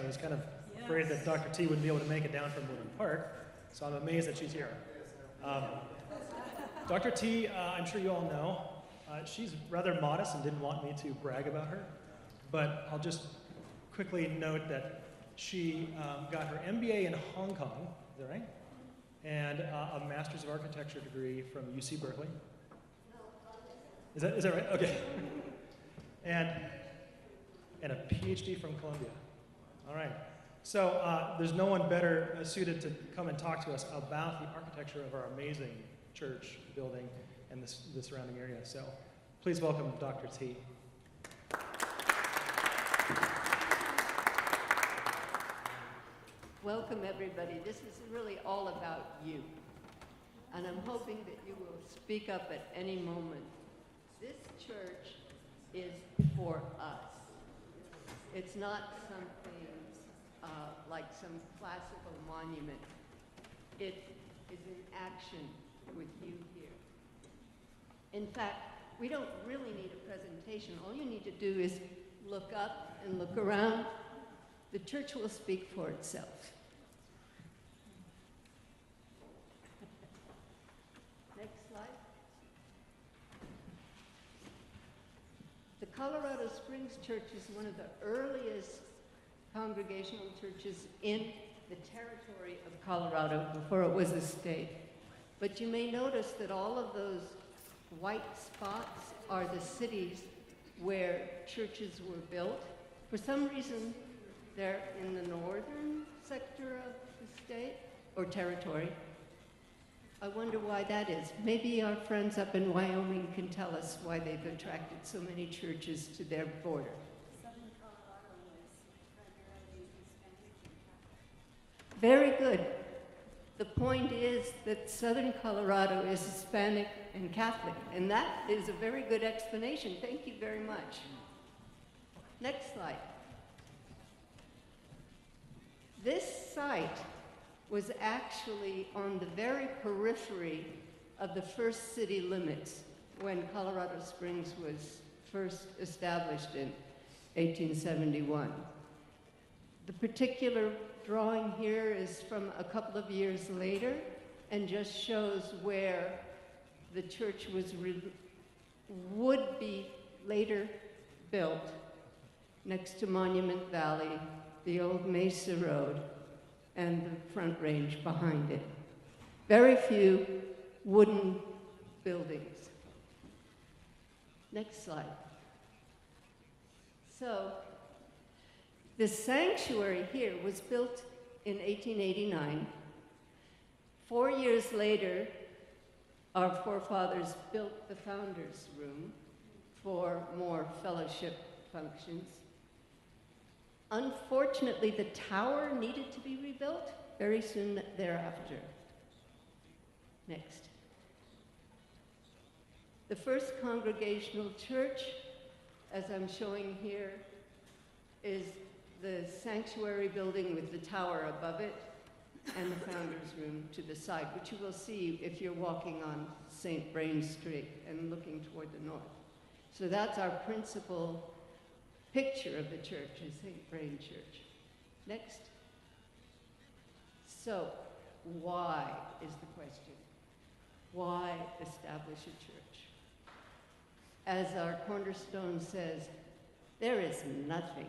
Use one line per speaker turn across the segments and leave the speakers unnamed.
I was kind of afraid that Dr. T wouldn't be able to make it down from Woodland Park, so I'm amazed that she's here. Dr. T, I'm sure you all know, she's rather modest and didn't want me to brag about her, but I'll just quickly note that she got her MBA in Hong Kong, is that right? And a Master's of Architecture degree from UC Berkeley. Is that right? Okay. and a PhD from Columbia. All right. So there's no one better suited to come and talk to us about the architecture of our amazing church building and the surrounding area. So please welcome Dr. T.
Welcome, everybody. This is really all about you. And I'm hoping that you will speak up at any moment. This church is for us. It's not something like some classical monument. It is in action with you here. In fact, we don't really need a presentation. All you need to do is look up and look around. The church will speak for itself. Next slide. The Colorado Springs Church is one of the earliest congregational churches in the territory of Colorado before it was a state. But you may notice that all of those white spots are the cities where churches were built. For some reason, they're in the northern sector of the state or territory. I wonder why that is. Maybe our friends up in Wyoming can tell us why they've attracted so many churches to their border.
Southern Colorado was primarily Hispanic.
Very good. The point is that Southern Colorado is Hispanic and Catholic, and that is a very good explanation. Thank you very much. Next slide. This site was actually on the very periphery of the first city limits when Colorado Springs was first established in 1871. The particular drawing here is from a couple of years later and just shows where the church would be later built next to Monument Valley, the old Mesa Road, and the Front Range behind it. Very few wooden buildings. Next slide. So, the sanctuary here was built in 1889. 4 years later, our forefathers built the Founders Room for more fellowship functions. Unfortunately, the tower needed to be rebuilt very soon thereafter. Next. The first Congregational church, as I'm showing here, is the sanctuary building with the tower above it and the Founders Room to the side, which you will see if you're walking on St. Brain Street and looking toward the north. So that's our principal picture of the church, is St. Brain Church. Next. So, why is the question? Why establish a church? As our cornerstone says, there is nothing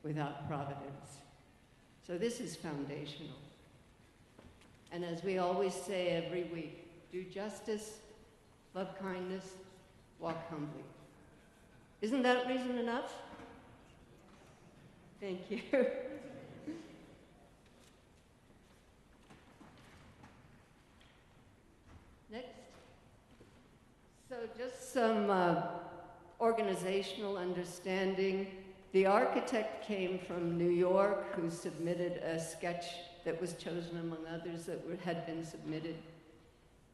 without providence. So this is foundational. And as we always say every week, do justice, love kindness, walk humbly. Isn't that reason enough? Thank you. Next. So just some organizational understanding. The architect came from New York, who submitted a sketch that was chosen among others that had been submitted.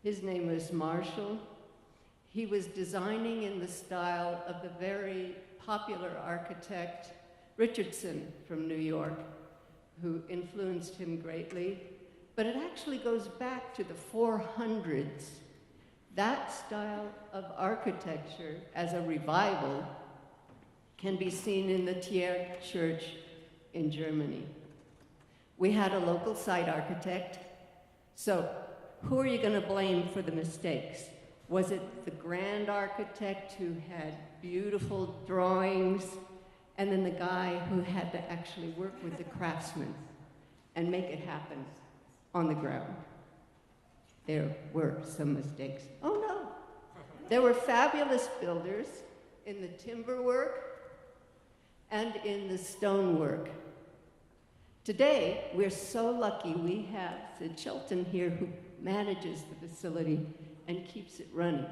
His name was Marshall. He was designing in the style of the very popular architect Richardson from New York, who influenced him greatly. But it actually goes back to the 400s. That style of architecture, as a revival, can be seen in the Thiers Church in Germany. We had a local site architect. So who are you going to blame for the mistakes? Was it the grand architect who had beautiful drawings, and then the guy who had to actually work with the craftsmen and make it happen on the ground? There were some mistakes. Oh no, there were fabulous builders in the timber work and in the stonework. Today, we're so lucky we have Sid Chilton here who manages the facility and keeps it running.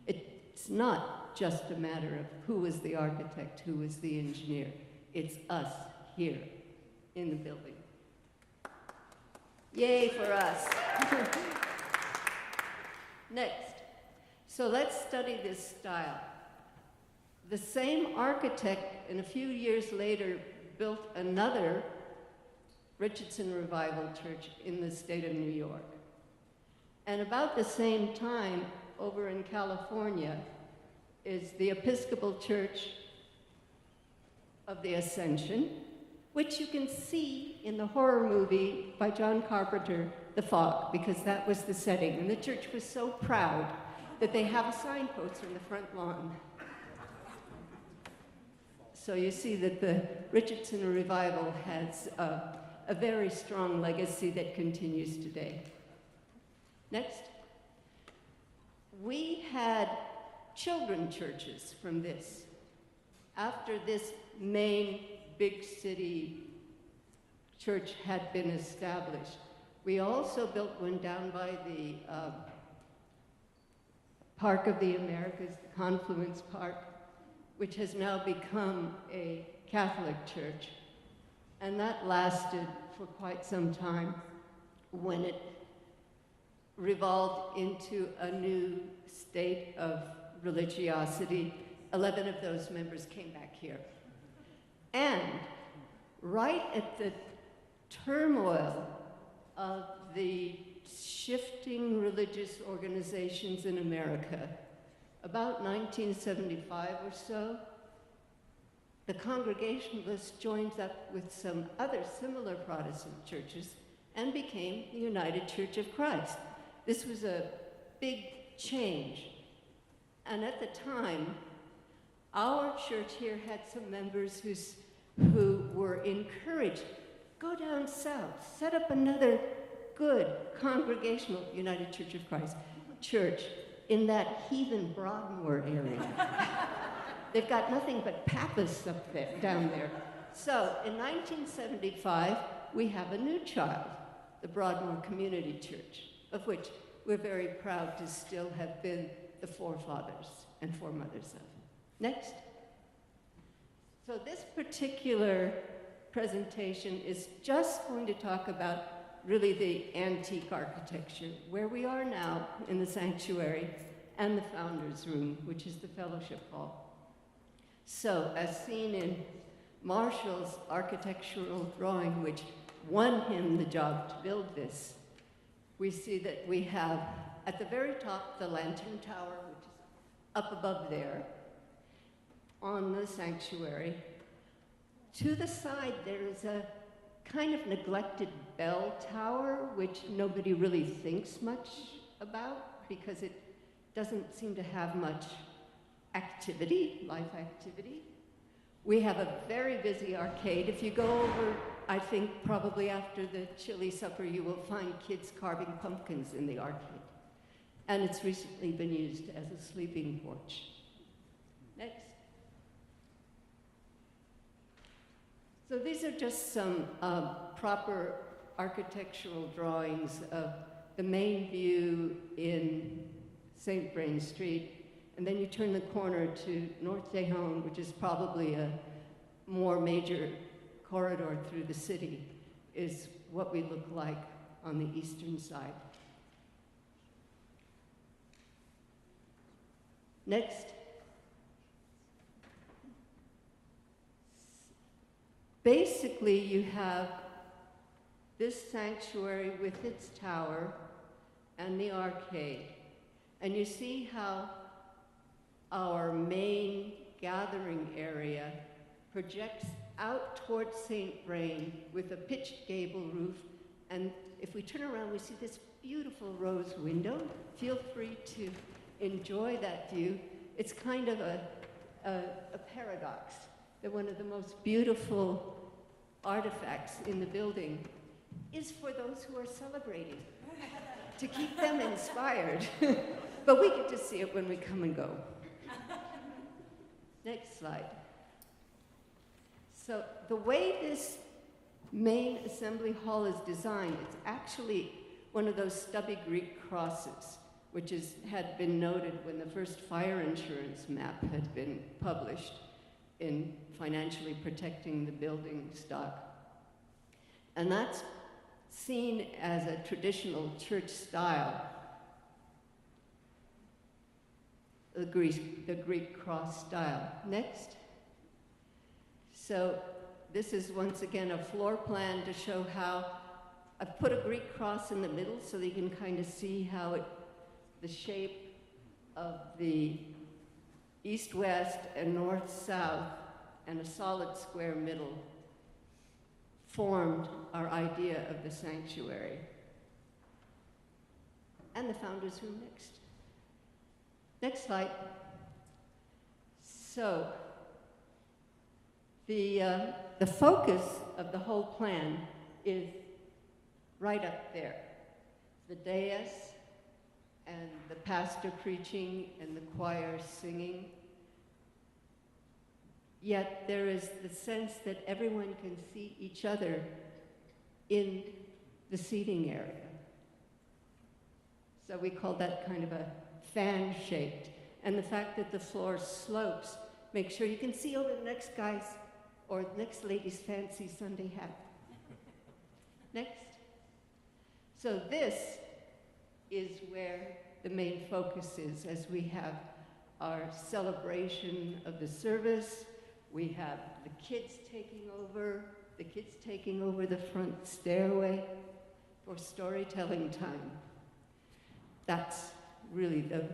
It's not just a matter of who was the architect, who was the engineer. It's us here in the building. Yay for us. Next. So let's study this style. The same architect, and a few years later, built another Richardson Revival Church in the state of New York. And about the same time, over in California, is the Episcopal Church of the Ascension, which you can see in the horror movie by John Carpenter, The Fog, because that was the setting. And the church was so proud that they have a signpost on the front lawn. So you see that the Richardson Revival has a very strong legacy that continues today. Next. We had children churches from this. After this main big city church had been established, we also built one down by the Park of the Americas, the Confluence Park, which has now become a Catholic church. And that lasted for quite some time when it revolved into a new state of religiosity. 11 of those members came back here. And right at the turmoil of the shifting religious organizations in America, about 1975 or so, the Congregationalists joined up with some other similar Protestant churches and became the United Church of Christ. This was a big change. And at the time, our church here had some members who were encouraged, go down south, set up another good Congregational United Church of Christ church in that heathen Broadmoor area. They've got nothing but papists up there, down there. So in 1975, we have a new child, the Broadmoor Community Church, of which we're very proud to still have been the forefathers and foremothers of. Next. So this particular presentation is just going to talk about really the antique architecture, where we are now in the sanctuary and the Founders Room, which is the fellowship hall. So, as seen in Marshall's architectural drawing, which won him the job to build this, we see that we have, at the very top, the lantern tower, which is up above there, on the sanctuary. To the side, there is a kind of neglected bell tower, which nobody really thinks much about because it doesn't seem to have much activity, life activity. We have a very busy arcade. If you go over, I think probably after the chili supper, you will find kids carving pumpkins in the arcade. And it's recently been used as a sleeping porch. Next. So these are just some proper architectural drawings of the main view in St. Vrain Street. And then you turn the corner to North Tejon, which is probably a more major corridor through the city, is what we look like on the eastern side. Next. Basically, you have this sanctuary with its tower and the arcade. And you see how our main gathering area projects out towards St. Vrain with a pitched gable roof. And if we turn around, we see this beautiful rose window. Feel free to enjoy that view. It's kind of a paradox that one of the most beautiful artifacts in the building is for those who are celebrating, to keep them inspired. But we get to see it when we come and go. Next slide. So the way this main assembly hall is designed, it's actually one of those stubby Greek crosses, which had been noted when the first fire insurance map had been published in financially protecting the building stock. And that's seen as a traditional church style, the Greek cross style. Next. So this is once again a floor plan to show how I've put a Greek cross in the middle so that you can kind of see how the shape of the east-west and north-south and a solid square middle formed our idea of the sanctuary. And the founder's room next. Next slide. So, the focus of the whole plan is right up there. The dais and the pastor preaching and the choir singing. Yet there is the sense that everyone can see each other in the seating area. So we call that kind of a fan-shaped. And the fact that the floor slopes, make sure you can see over the next guy's or the next lady's fancy Sunday hat. Next. So this is where the main focus is as we have our celebration of the service. We have the kids taking over the front stairway for storytelling time. That's really the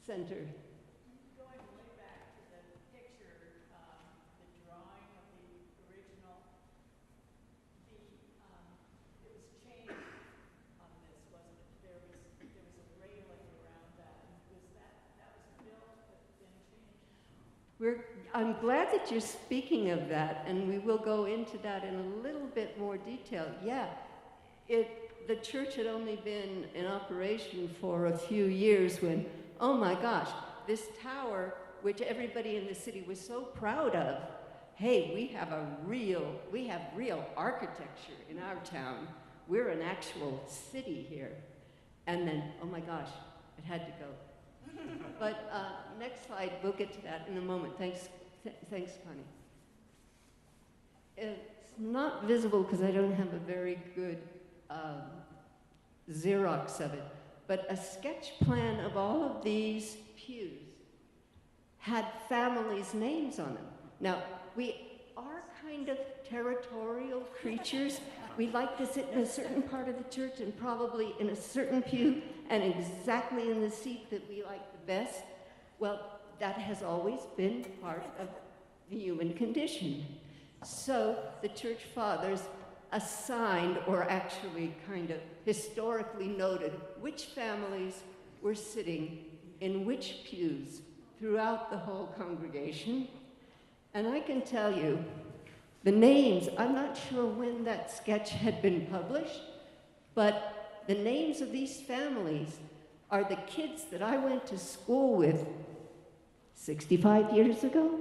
center.
Going way back to the picture, the drawing of the original, it was changed on this, wasn't it? There was a railing around that. Was that was built but then changed?
I'm glad that you're speaking of that, and we will go into that in a little bit more detail. Yeah, the church had only been in operation for a few years when, oh my gosh, this tower, which everybody in the city was so proud of, hey, we have real architecture in our town. We're an actual city here. And then, oh my gosh, it had to go. But next slide, we'll get to that in a moment. Thanks, Connie. It's not visible because I don't have a very good Xerox of it, but a sketch plan of all of these pews had families' names on them. Now, we are kind of territorial creatures. We like to sit in a certain part of the church and probably in a certain pew and exactly in the seat that we like the best. Well, that has always been part of the human condition. So the church fathers assigned, or actually kind of historically noted, which families were sitting in which pews throughout the whole congregation. And I can tell you, the names, I'm not sure when that sketch had been published, but the names of these families are the kids that I went to school with 65 years ago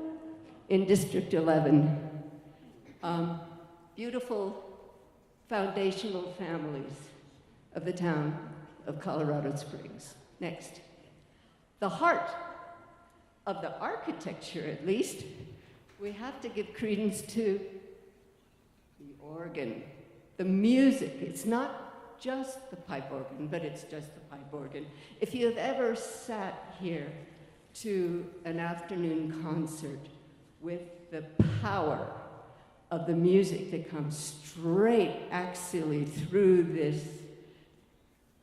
in District 11. Beautiful foundational families of the town of Colorado Springs. Next. The heart of the architecture, at least, we have to give credence to the organ, the music. It's not just the pipe organ, but it's just the pipe organ. If you have ever sat here to an afternoon concert with the power of the music that comes straight axially through this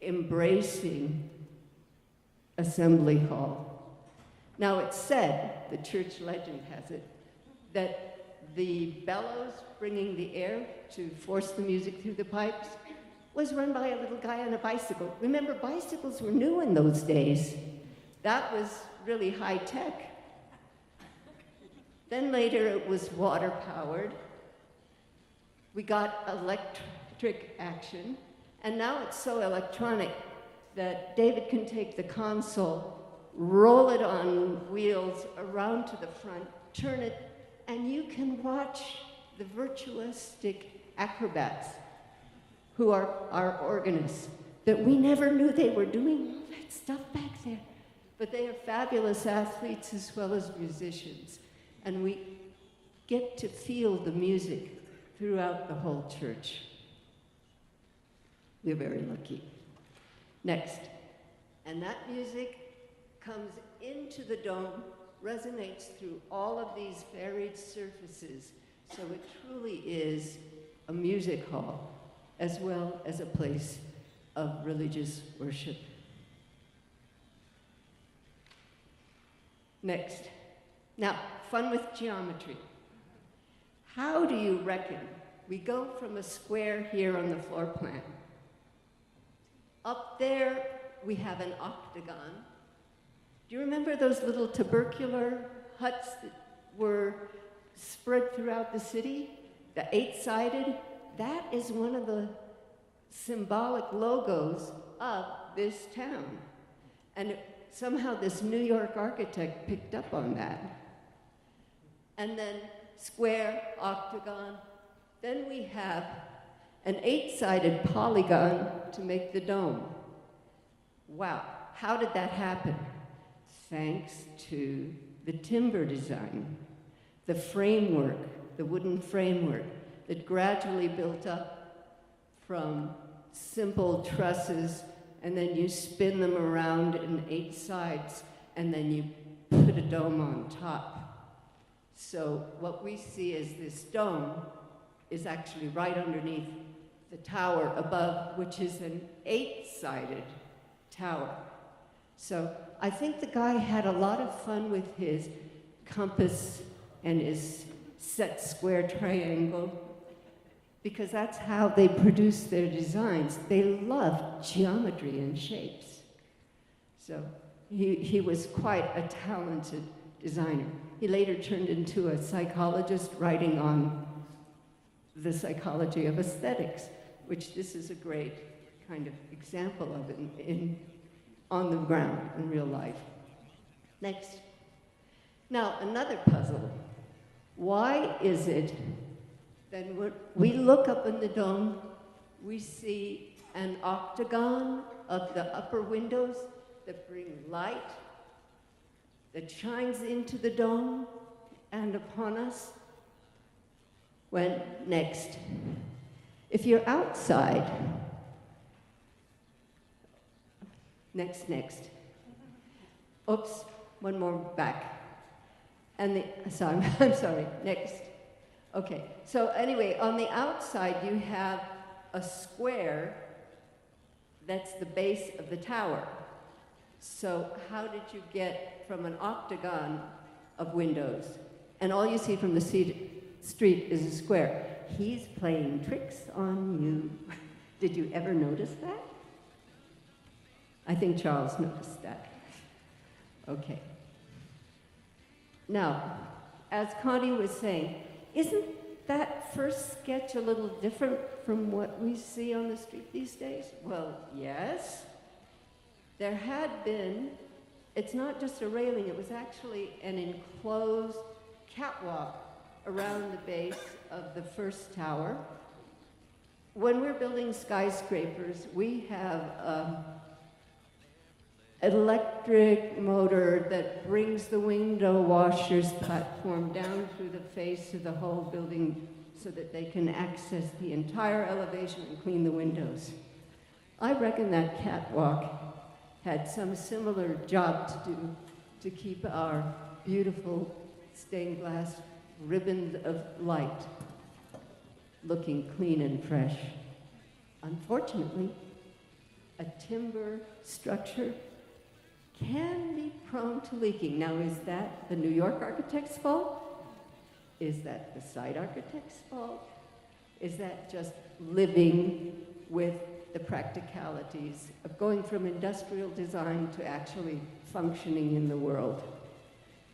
embracing assembly hall. Now it's said, the church legend has it, that the bellows bringing the air to force the music through the pipes was run by a little guy on a bicycle. Remember, bicycles were new in those days. That was really high tech. Then later it was water powered. We got electric action, and now it's so electronic that David can take the console, roll it on wheels around to the front, turn it, and you can watch the virtuosistic acrobats who are our organists that we never knew they were doing all that stuff back there. But they are fabulous athletes as well as musicians. And we get to feel the music throughout the whole church. We're very lucky. Next. And that music comes into the dome, resonates through all of these varied surfaces. So it truly is a music hall as well as a place of religious worship. Next. Now, fun with geometry. How do you reckon we go from a square here on the floor plan? Up there, we have an octagon. Do you remember those little tubercular huts that were spread throughout the city? The 8-sided? That is one of the symbolic logos of this town. And somehow this New York architect picked up on that. And then square, octagon. Then we have an 8-sided polygon to make the dome. Wow, how did that happen? Thanks to the timber design, the framework, the wooden framework that gradually built up from simple trusses, and then you spin them around in 8 sides, and then you put a dome on top. So what we see as this dome is actually right underneath the tower above, which is an 8-sided tower. So I think the guy had a lot of fun with his compass and his set square triangle, because that's how they produce their designs. They love geometry and shapes. So he was quite a talented designer. He later turned into a psychologist writing on the psychology of aesthetics, which this is a great kind of example of on the ground in real life. Next. Now, another puzzle. Why is it that when we look up in the dome, we see an octagon of the upper windows that bring light, that shines into the dome and upon us? When next, if you're outside, next. Oops, one more back. And I'm sorry, next. Okay, so anyway, on the outside you have a square that's the base of the tower. So how did you get from an octagon of windows, and all you see from the street is a square? He's playing tricks on you. Did you ever notice that? I think Charles noticed that. Okay. Now, as Connie was saying, isn't that first sketch a little different from what we see on the street these days? Well, yes. There had been, it's not just a railing, it was actually an enclosed catwalk around the base of the first tower. When we're building skyscrapers, we have an electric motor that brings the window washers platform down through the face of the whole building so that they can access the entire elevation and clean the windows. I reckon that catwalk had some similar job to do to keep our beautiful stained glass ribbons of light looking clean and fresh. Unfortunately, a timber structure can be prone to leaking. Now, is that the New York architect's fault? Is that the site architect's fault? Is that just living with the practicalities of going from industrial design to actually functioning in the world?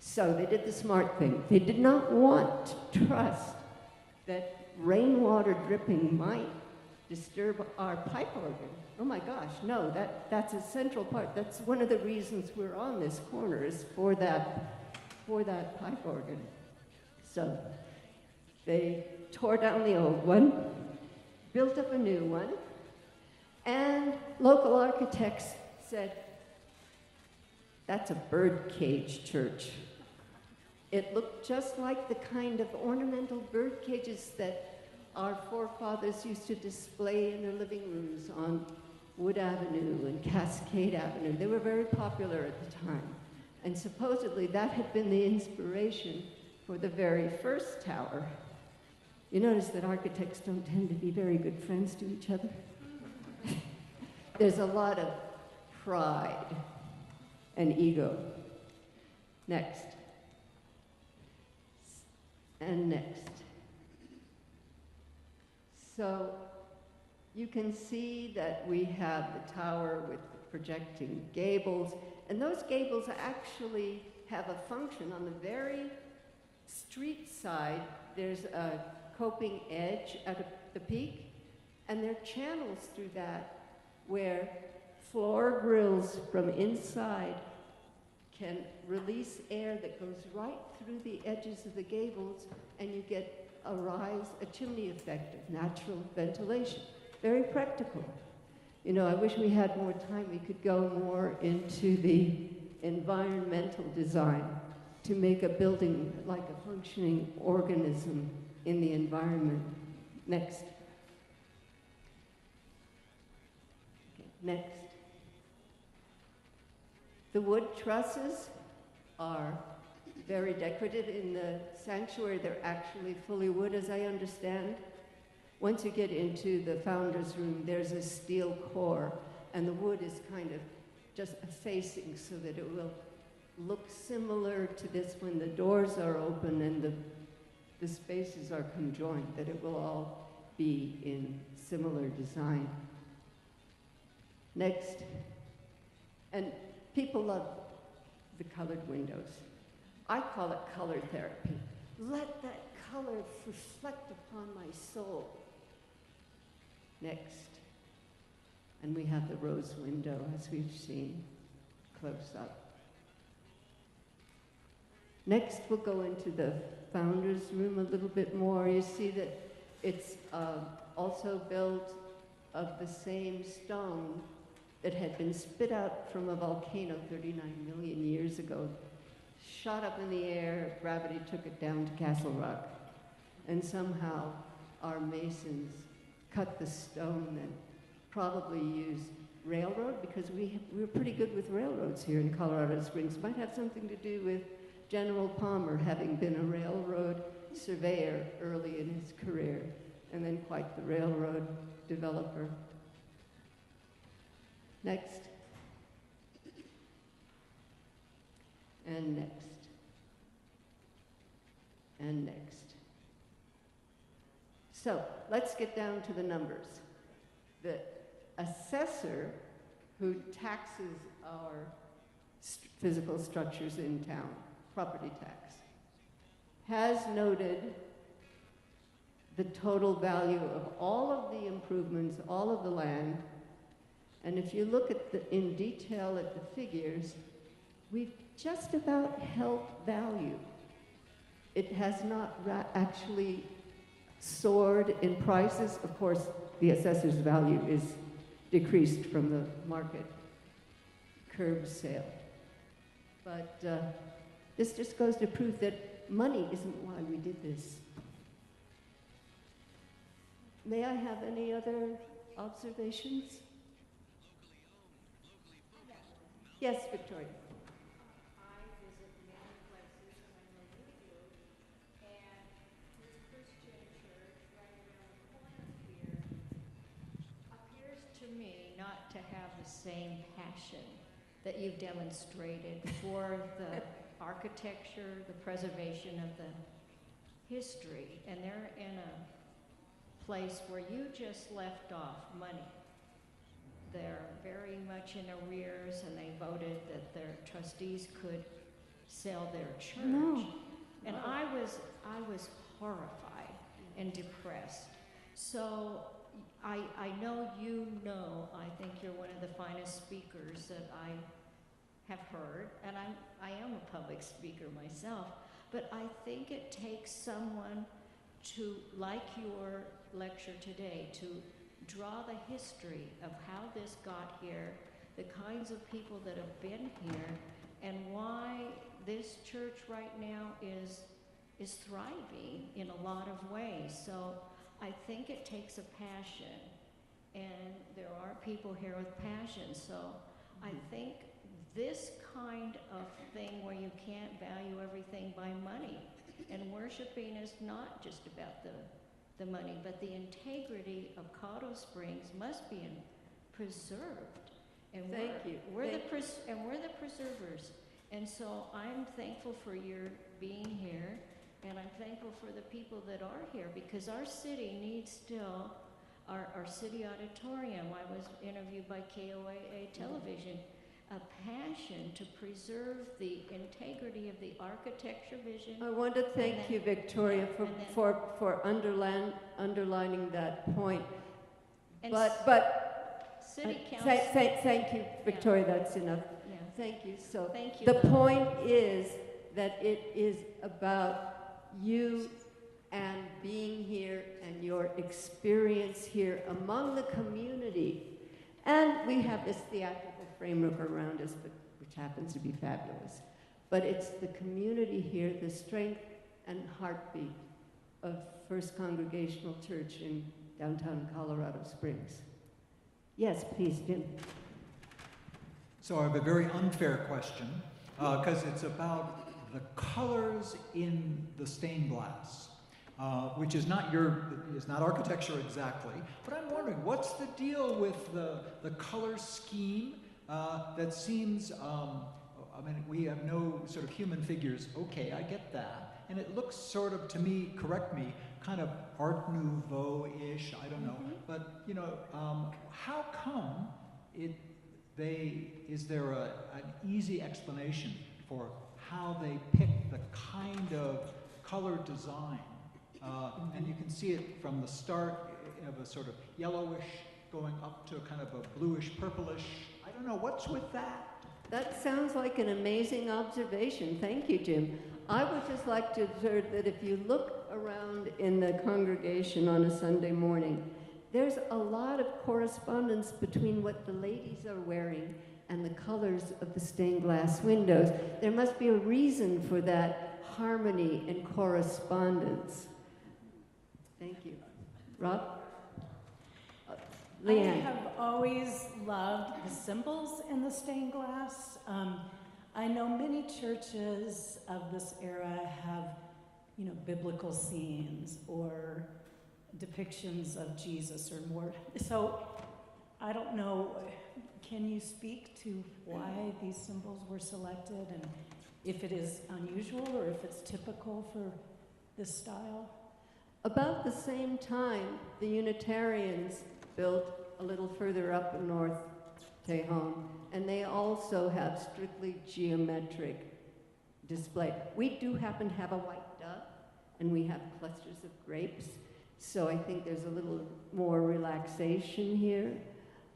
So they did the smart thing. They did not want to trust that rainwater dripping might disturb our pipe organ. Oh my gosh, no, that's a central part. That's one of the reasons we're on this corner, is for that pipe organ. So they tore down the old one, built up a new one, and local architects said, that's a birdcage church. It looked just like the kind of ornamental bird cages that our forefathers used to display in their living rooms on Wood Avenue and Cascade Avenue. They were very popular at the time. And supposedly that had been the inspiration for the very first tower. You notice that architects don't tend to be very good friends to each other. There's a lot of pride and ego. Next. And next. So you can see that we have the tower with the projecting gables, and those gables actually have a function. On the very street side, there's a coping edge at the peak, and there are channels through that where floor grills from inside can release air that goes right through the edges of the gables, and you get a chimney effect of natural ventilation. Very practical. You know, I wish we had more time. We could go more into the environmental design to make a building like a functioning organism in the environment. Next. Okay, next. The wood trusses are very decorative. In the sanctuary, they're actually fully wood, as I understand. Once you get into the founder's room, there's a steel core, and the wood is kind of just effacing so that it will look similar to this when the doors are open and the spaces are conjoined, that it will all be in similar design. Next. And people love the colored windows. I call it color therapy. Let that color reflect upon my soul. Next. And we have the rose window, as we've seen close up. Next, we'll go into the founder's room a little bit more. You see that it's also built of the same stone that had been spit out from a volcano 39 million years ago, shot up in the air, gravity took it down to Castle Rock. And somehow our masons cut the stone and probably used railroad, because we're pretty good with railroads here in Colorado Springs. Might have something to do with General Palmer having been a railroad surveyor early in his career, and then quite the railroad developer. Next. And next. And next. So let's get down to the numbers. The assessor who taxes our physical structures in town, property tax, has noted the total value of all of the improvements, all of the land. And if you look at in detail at the figures, we've just about held value. It has not actually soared in prices. Of course, the assessor's value is decreased from the market curb sale. But this just goes to prove that money isn't why we did this. May I have any other observations? Yes, Victoria.
I visit many places when I live you, and this Christian church right around the corner here appears to me not to have the same passion that you've demonstrated for the architecture, the preservation of
history, and they're in a place where you just left off money. They're very much in arrears, and they voted that their trustees could sell their church.
No.
And I was horrified and depressed. So I know you know, I think you're one of the finest speakers that I have heard, and I am a public speaker myself, but I think it takes someone to, like your lecture today, to draw the history of how this got here, the kinds of people that have been here, and why this church right now is thriving in a lot of ways. So I think it takes a passion, and there are people here with passion. So I think this kind of thing where you can't value everything by money, and worshiping is not just about the money, but the integrity of Colorado Springs must be preserved. And we're the preservers. And so I'm thankful for your being here, and I'm thankful for the people that are here, because our city needs still our city auditorium. I was interviewed by KOAA television, a passion to preserve the integrity of the architecture vision.
I want to thank you, Victoria, for underlining that point.
And
but
city council.
thank you, Victoria.
Yeah.
That's enough.
Yeah.
Thank you. So
Thank you,
the
though.
point is that it is about you and being here and your experience here among the community. And we have this theatrical framework around us, which happens to be fabulous. But it's the community here, the strength and heartbeat of First Congregational Church in downtown Colorado Springs. Yes, please, Jim.
So I have a very unfair question, because it's about the colors in the stained glass, which is not architecture exactly. But I'm wondering, what's the deal with the color scheme that seems? I mean, we have no sort of human figures. Okay, I get that, and it looks sort of, to me, correct me, kind of Art Nouveau-ish. I don't know, but you know, how come it? Is there an easy explanation for how they pick the kind of color design? And you can see it from the start of a sort of yellowish going up to kind of a bluish, purplish. I don't know, what's with that?
That sounds like an amazing observation. Thank you, Jim. I would just like to observe that if you look around in the congregation on a Sunday morning, there's a lot of correspondence between what the ladies are wearing and the colors of the stained glass windows. There must be a reason for that harmony and correspondence. Thank you. Rob? Leanne.
I have always loved the symbols in the stained glass. I know many churches of this era have, you know, biblical scenes or depictions of Jesus or more. So I don't know, can you speak to why these symbols were selected and if it is unusual or if it's typical for this style?
About the same time, the Unitarians built a little further up in North Tejon, and they also have strictly geometric display. We do happen to have a white dove, and we have clusters of grapes, so I think there's a little more relaxation here.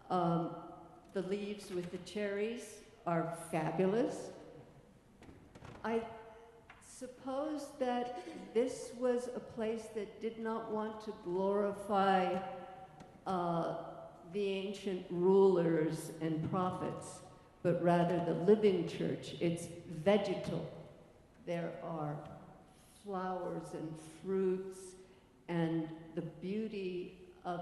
The leaves with the cherries are fabulous. I suppose that this was a place that did not want to glorify the ancient rulers and prophets, but rather the living church. It's vegetal. There are flowers and fruits and the beauty of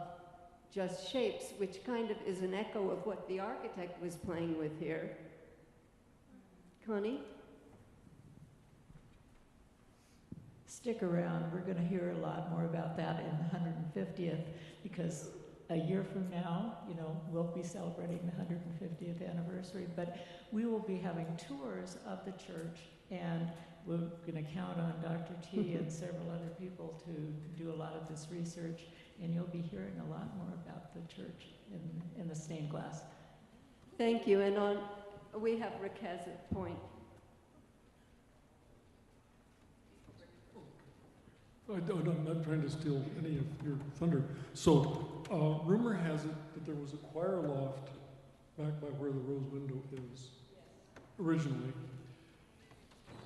just shapes, which kind of is an echo of what the architect was playing with here. Connie?
Stick around. We're going to hear a lot more about that in the 150th, because a year from now, you know, we'll be celebrating the 150th anniversary, but we will be having tours of the church, and we're going to count on Dr. T and several other people to do a lot of this research, and you'll be hearing a lot more about the church in the stained glass.
Thank you. And we have Rick has a point.
I'm not trying to steal any of your thunder. So, rumor has it that there was a choir loft back by where the rose window is originally.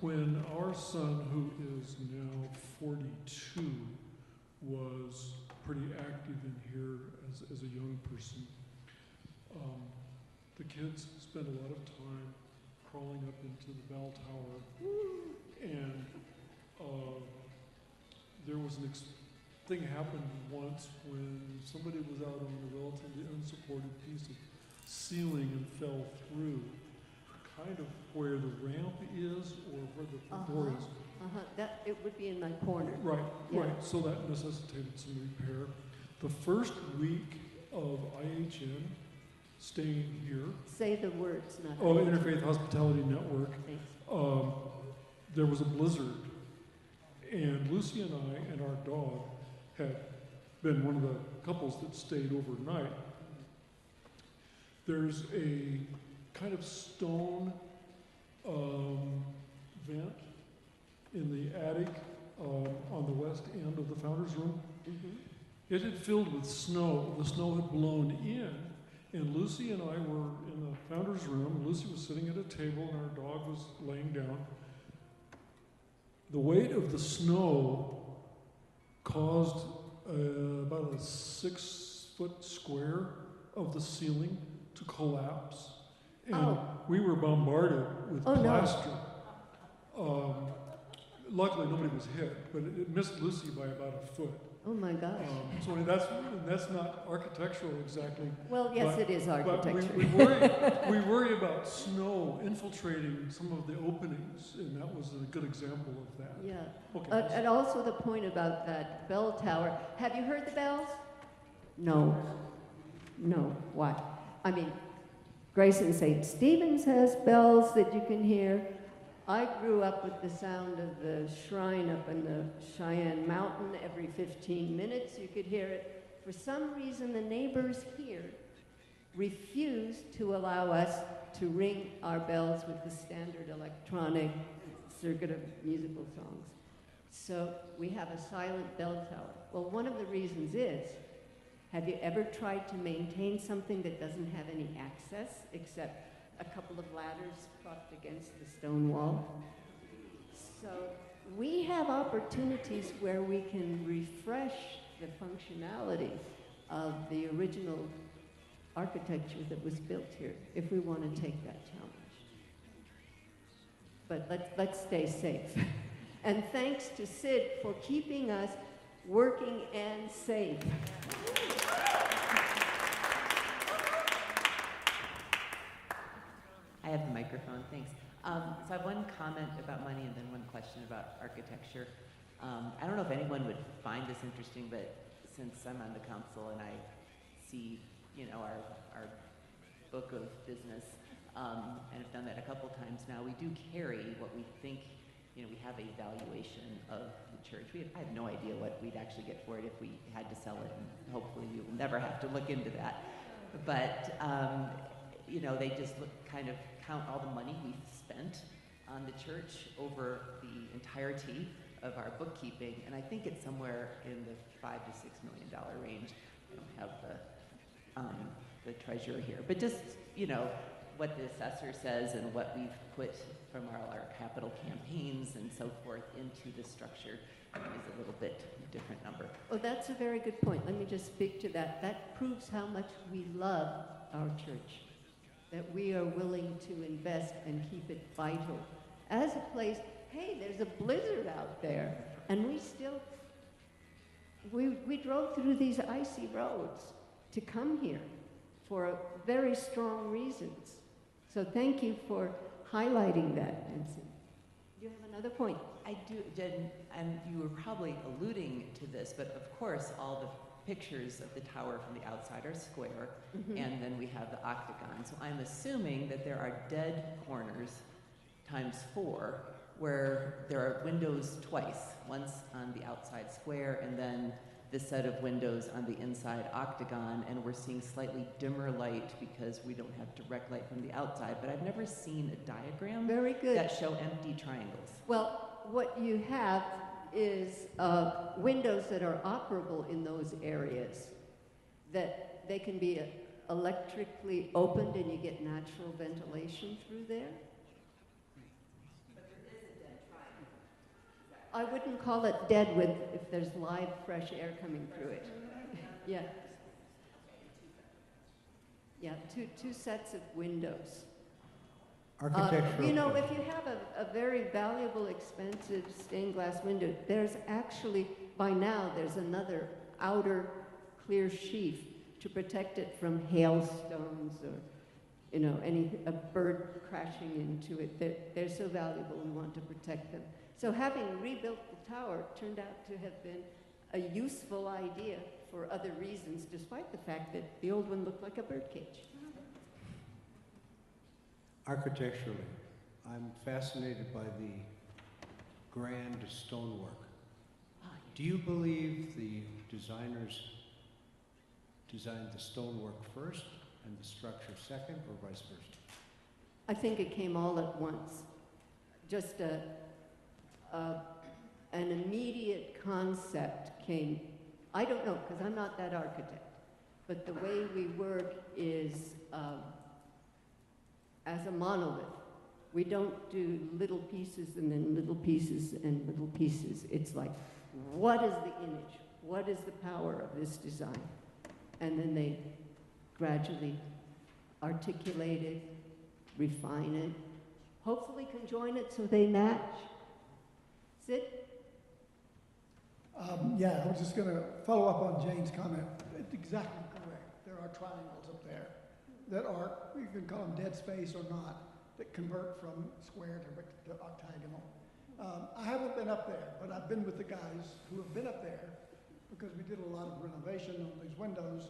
When our son, who is now 42, was pretty active in here as a young person, the kids spent a lot of time crawling up into the bell tower, and there was thing happened once when somebody was out on a relatively unsupported piece of ceiling and fell through, kind of where the ramp is or where the door is.
That it would be in my corner.
Right,
Yeah.
right. So that necessitated some repair. The first week of IHN staying here,
Say the words, not
Interfaith Hospitality Network,
Thanks.
there was a blizzard. And Lucy and I and our dog had been one of the couples that stayed overnight. There's a kind of stone vent in the attic on the west end of the founder's room. It had filled with snow. The snow had blown in, and Lucy and I were in the founder's room. Lucy was sitting at a table, and our dog was laying down. The weight of the snow caused about a 6-foot square of the ceiling to collapse. And we were bombarded with plaster. Luckily, nobody was hit, but it missed Lucy by about a foot.
Oh my gosh.
So that's not architectural exactly.
Well, yes, it is architecture.
But we worry about snow infiltrating some of the openings, and that was a good example of that.
Yeah.
Okay.
And also the point about that bell tower. Have you heard the bells? No. No. Why? I mean, Grace and St. Stephen's has bells that you can hear. I grew up with the sound of the shrine up in the Cheyenne Mountain. Every 15 minutes you could hear it. For some reason, the neighbors here refused to allow us to ring our bells with the standard electronic circuit of musical songs. So we have a silent bell tower. Well, one of the reasons is, have you ever tried to maintain something that doesn't have any access except a couple of ladders propped against the stone wall? So we have opportunities where we can refresh the functionality of the original architecture that was built here if we want to take that challenge. But let's stay safe. And thanks to Sid for keeping us working and safe.
I have the microphone, thanks. So I have one comment about money and then one question about architecture. I don't know if anyone would find this interesting, but since I'm on the council and I see, our book of business, and have done that a couple times now, we do carry what we think, we have a valuation of the church. I have no idea what we'd actually get for it if we had to sell it, and hopefully we will never have to look into that. But, they just kind of count all the money we've spent on the church over the entirety of our bookkeeping, and I think it's somewhere in the $5 to $6 million range. I don't have the treasurer here, but just what the assessor says and what we've put from our capital campaigns and so forth into the structure is a little bit different number.
Oh, that's a very good point. Let me just speak to that. That proves how much we love our church, that we are willing to invest and keep it vital. As a place, hey, there's a blizzard out there, and we drove through these icy roads to come here for very strong reasons. So thank you for highlighting that, Nancy. Do you have another point?
I do, Jen, and you were probably alluding to this, but of course all the pictures of the tower from the outside are square, and then we have the octagon. So I'm assuming that there are dead corners times 4 where there are windows twice, once on the outside square and then this set of windows on the inside octagon, and we're seeing slightly dimmer light because we don't have direct light from the outside, but I've never seen a diagram
Very good.
that show empty triangles.
Well, what you have is windows that are operable in those areas, that they can be electrically opened and you get natural ventilation through there. I wouldn't call it dead if there's live fresh air coming through it. Yeah. Yeah, two sets of windows.
Architectural.
You know, if you have a very valuable, expensive stained glass window, there's actually, by now, there's another outer clear sheath to protect it from hailstones or, you know, a bird crashing into it. They're so valuable, we want to protect them. So having rebuilt the tower turned out to have been a useful idea for other reasons, despite the fact that the old one looked like a birdcage.
Architecturally, I'm fascinated by the grand stonework. Do you believe the designers designed the stonework first and the structure second, or vice versa?
I think it came all at once. Just an immediate concept came. I don't know, because I'm not that architect, but the way we work is as a monolith. We don't do little pieces and then little pieces and little pieces. It's like, what is the image? What is the power of this design? And then they gradually articulate it, refine it, hopefully conjoin it so they match. Sid?
Yeah, I was just going to follow up on Jane's comment. It's exactly correct. There are triangles up there that are, you can call them dead space or not, that convert from square to octagonal. I haven't been up there, but I've been with the guys who have been up there because we did a lot of renovation on these windows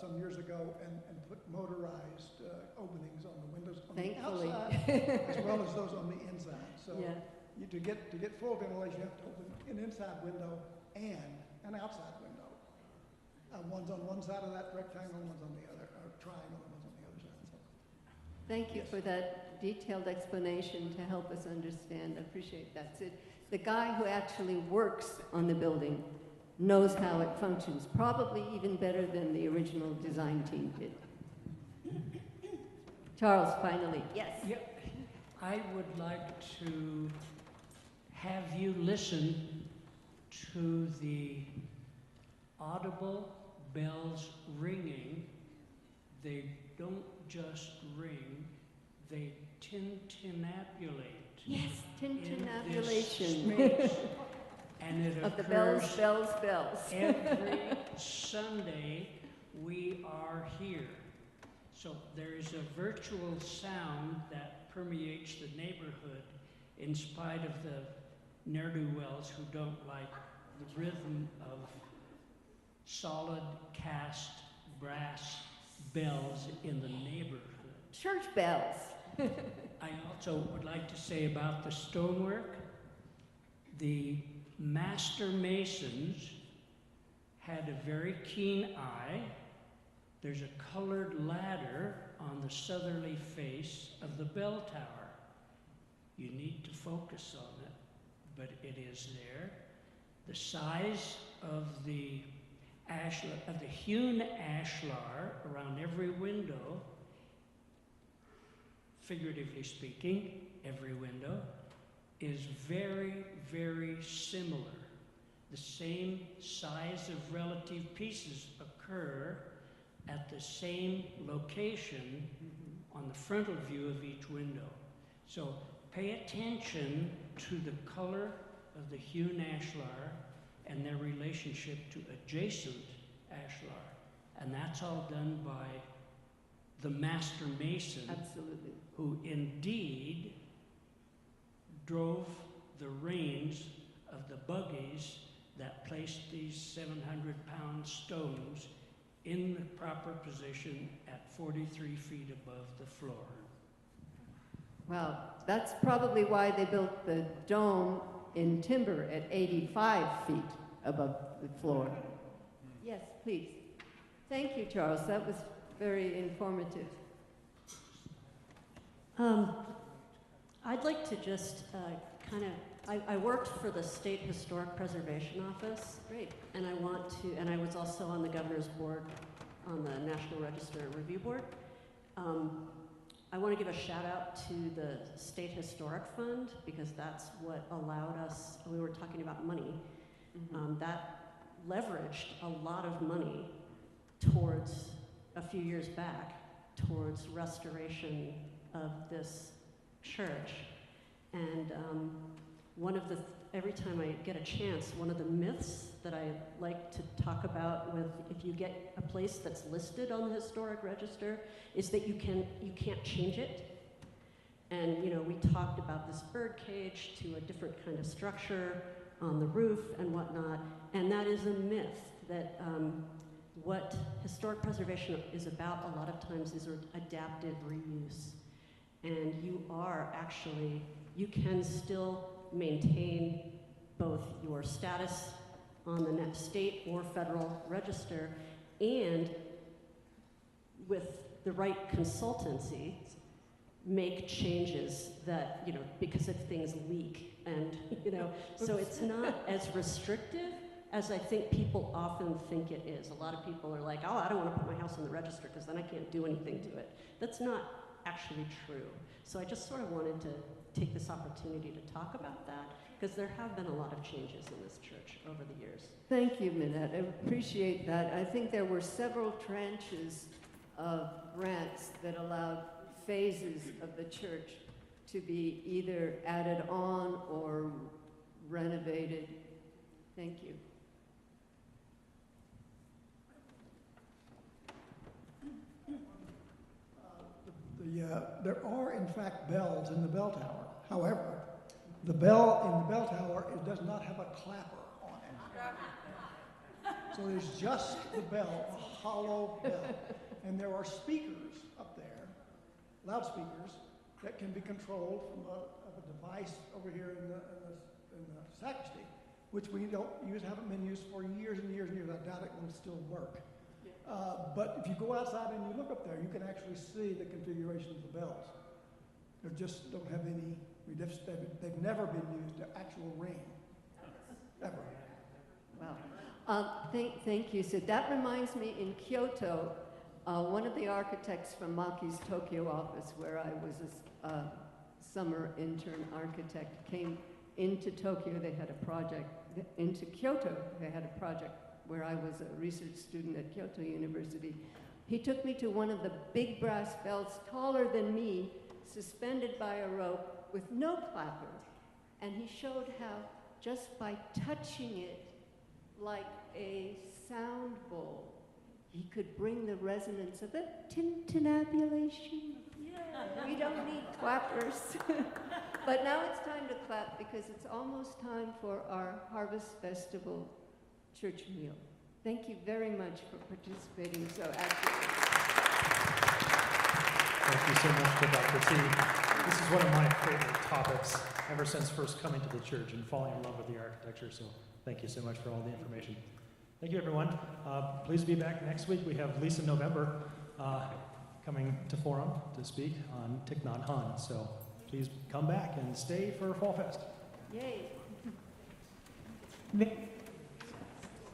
some years ago and put motorized openings on the windows on
Thankfully.
the outside as well as those on the inside. So
Yeah.
to get full ventilation, you have to open an inside window and an outside window. One's on one side of that rectangle, one's on the other, or triangle, and one's on the other side. So.
Thank you for that detailed explanation to help us understand. I appreciate that, Sid. The guy who actually works on the building knows how it functions, probably even better than the original design team did. Charles, finally, yes.
Yep. I would like to have you listen to the audible bells ringing. They don't just ring, they tintinnabulate.
Yes,
in
tintinnabulation.
this space. And it
Of the
occurs
bells, bells, bells.
every Sunday we are here. So there is a virtual sound that permeates the neighborhood in spite of the ne'er-do-wells who don't like the rhythm of solid cast brass bells in the neighborhood.
Church bells.
I also would like to say about the stonework, the master masons had a very keen eye. There's a colored ladder on the southerly face of the bell tower. You need to focus on it, but it is there. The size of the ashlar, of the hewn ashlar around every window, figuratively speaking, every window, is very, very similar. The same size of relative pieces occur at the same location on the frontal view of each window. So pay attention to the color of the hewn ashlar and their relationship to adjacent ashlar. And that's all done by the master mason.
Absolutely.
Who indeed drove the reins of the buggies that placed these 700-pound stones in the proper position at 43 feet above the floor.
Well, that's probably why they built the dome in timber at 85 feet above the floor. Yes, please. Thank you, Charles. That was very informative.
I'd like to just I worked for the State Historic Preservation Office.
Great.
And I was also on the Governor's Board on the National Register Review Board. I want to give a shout out to the State Historic Fund because that's what allowed us, we were talking about money, that leveraged a lot of money towards, a few years back, towards restoration of this church. And every time I get a chance, one of the myths that I like to talk about with, if you get a place that's listed on the historic register, is that you can't change it. And we talked about this bird cage to a different kind of structure on the roof and whatnot, and that is a myth that what historic preservation is about a lot of times is adaptive reuse. And you can still maintain both your status on the state or federal register, and with the right consultancy, make changes that, because if things leak and, so it's not as restrictive as I think people often think it is. A lot of people are like, oh, I don't want to put my house on the register because then I can't do anything to it. That's not actually true. So I just sort of wanted to take this opportunity to talk about that, because there have been a lot of changes in this church over the years.
Thank you, Minette. I appreciate that. I think there were several tranches of grants that allowed phases of the church to be either added on or renovated. Thank you.
There are, in fact, bells in the bell tower. However, the bell in the bell tower, it does not have a clapper on it. So there's just the bell, a hollow bell. And there are speakers up there, loudspeakers, that can be controlled from a device over here in the sacristy, which haven't been used for years and years and years. I doubt it will still work. But if you go outside and you look up there, you can actually see the configuration of the bells. They just don't have any, they've never been used to actual ring, ever.
Wow. Thank you. So that reminds me, in Kyoto, one of the architects from Maki's Tokyo office, where I was a summer intern architect, came into Tokyo. They had a project, into Kyoto, they had a project where I was a research student at Kyoto University. He took me to one of the big brass bells, taller than me, suspended by a rope with no clapper. And he showed how just by touching it like a sound bowl, he could bring the resonance of a tintinnabulation. Yeah. We don't need clappers. But now it's time to clap because it's almost time for our Harvest Festival church meal. Thank you very much for participating so actively.
Thank you so much to Dr. T. This is one of my favorite topics ever since first coming to the church and falling in love with the architecture, so thank you so much for all the information. Thank you, everyone. Please be back next week. We have Lisa November coming to Forum to speak on Thich Nhat Hanh, so please come back and stay for Fall Fest.
Yay.